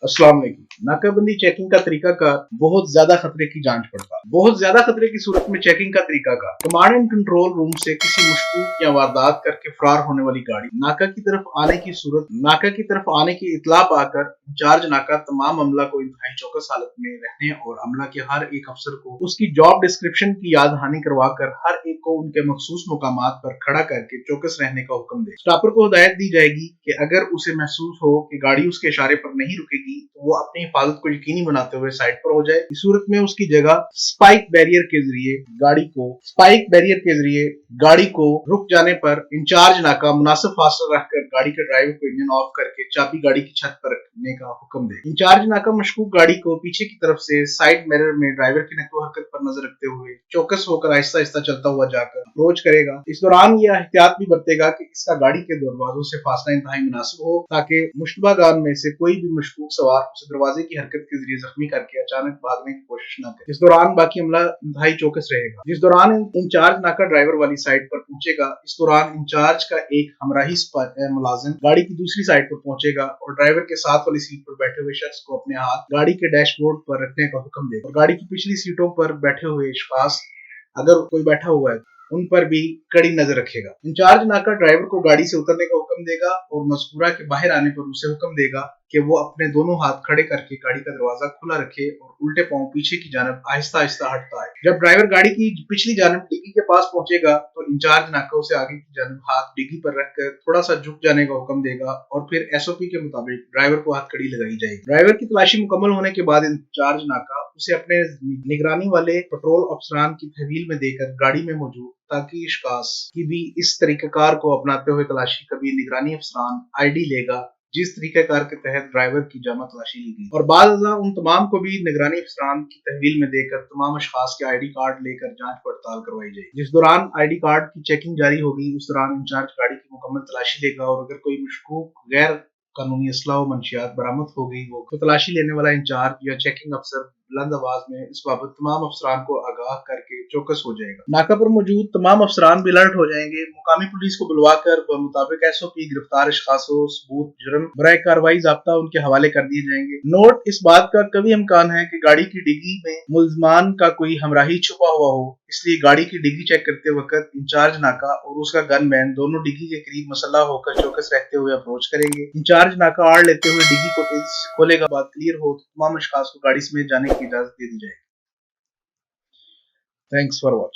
अस्सलाम वालेकुम। नाकाबंदी चेकिंग का तरीकाकार बहुत ज्यादा खतरे की जांच पड़ता है। बहुत ज्यादा खतरे की सूरत में चेकिंग का तरीकाकार कमांड एंड कंट्रोल रूम से किसी मशकूक या वारदात करके फरार होने वाली गाड़ी नाका की तरफ आने की सूरत नाका की तरफ आने की इतला पाकर इंचार्ज नाका तमाम अमला को इंतहाई चौकस हालत में रहने और अमला के हर एक अफसर को उसकी जॉब डिस्क्रिप्शन की याद दहानी करवा कर हर एक को उनके मखसूस मुकामात पर खड़ा करके चौकस रहने का हुक्म दे। स्टॉपर को हिदायत दी जाएगी कि अगर उसे महसूस हो कि गाड़ी उसके इशारे पर नहीं रुकेगी तो वो अपनी हिफाजत को यकीनी बनाते हुए साइड पर हो जाए। इस सूरत में उसकी जगह स्पाइक बैरियर के जरिए गाड़ी को रुक जाने पर इंचार्ज नाका मुनासिब फासला रखकर गाड़ी के ड्राइवर को इंजन ऑफ करके चाबी गाड़ी की छत पर रखने का हुक्म दे। इंचार्ज नाका मशकूक गाड़ी को पीछे की तरफ से साइड मिरर में ड्राइवर की नकलो हरकत पर नजर रखते हुए चौकस होकर आहिस्ता आहिस्ता चलता हुआ जाकर अप्रोच करेगा। इस दौरान यह एहतियात भी बरतेगा कि इसका गाड़ी के दरवाजों से फासला इंतहाई मुनासिब हो ताकि मुश्तबा गान में से कोई भी मशकूक सवार उसे दरवाजे की हरकत के जरिए जख्मी करके अचानक भागने की कोशिश न करे। इस दौरान बाकी अमला इंतहाई चौकस रहेगा। जिस दौरान इंचार्ज नाका ड्राइवर वाली साइड पर पहुंचेगा, इस दौरान इंचार्ज का एक हमराही मुलाजिम गाड़ी की दूसरी साइड पर पहुंचेगा और ड्राइवर के साथ वाली सीट पर बैठे हुए शख्स को अपने हाथ गाड़ी के डैशबोर्ड पर रखने का हुक्म देगा और गाड़ी की पिछली सीटों पर बैठे हुए अशखास अगर कोई बैठा हुआ है उन पर भी कड़ी नजर रखेगा। इंचार्ज नाका ड्राइवर को गाड़ी से उतरने का हुक्म देगा और मज़कूरा के बाहर आने पर उसे हुक्म देगा कि वो अपने दोनों हाथ खड़े करके गाड़ी का दरवाजा खुला रखे और उल्टे पांव पीछे की जानब आहिस्ता आहिस्ता हटता है। जब ड्राइवर गाड़ी की पिछली जानब डिग्गी के पास पहुंचेगा तो इंचार्ज नाका उसे आगे की जानब हाथ डिग्गी पर रखकर थोड़ा सा झुक जाने का हुक्म देगा और फिर एसओपी के मुताबिक ड्राइवर को हथकड़ी लगाई जाएगी। ड्राइवर की तलाशी मुकम्मल होने के बाद इंचार्ज नाका उसे अपने निगरानी वाले पेट्रोल अफसरान की तहवील में देकर गाड़ी में मौजूद ताकि इश्कास की भी इस तरीकाकार को अपनाते हुए तलाशी कभी निगरानी अफसरान आईडी लेगा जिस तरीकाकार के तहत ड्राइवर की जामा तलाशी ली गई और बाद उन तमाम को भी निगरानी अफसरान की तहवील में देकर तमाम अशखास के आईडी कार्ड लेकर जांच पड़ताल करवाई जाएगी। जिस दौरान आईडी कार्ड की चेकिंग जारी होगी उस दौरान इंचार्ज गाड़ी की मुकम्मल तलाशी लेगा और अगर कोई मशकूक गैर कानूनी असला व मंशियात बरामद हो गई हो तो तलाशी लेने वाला इंचार्ज या चेकिंग अफसर बुलंद आवाज में इस बाबत तमाम अफसरान को आगाह करके चौकस हो जाएगा। नाका पर मौजूद तमाम अफसरान भी अलर्ट हो जाएंगे। मुकामी पुलिस को बुलवाकर मुताबिक एसओपी गिरफ्तार अशखासों सबूत जुर्म बराए कार्रवाई ज़ाब्ता उनके हवाले कर दिए जाएंगे। नोट, इस बात का कभी इम्कान है कि गाड़ी की डिग्गी में मुलजमान का कोई हमराही छुपा हुआ हो, इसलिए गाड़ी की डिग्गी चेक करते वक्त इंचार्ज नाका और उसका गनमैन दोनों डिग्गी के करीब मसल्ला होकर चौकस रहते हुए अप्रोच करेंगे। इंचार्ज नाका आड़ लेते हुए डिग्गी को तेजी से खोलेगा। बात क्लियर हो तो तमाम अशखास को गाड़ी समेत जाने की इजाजत दे दी जाएगी। Thanks for watching.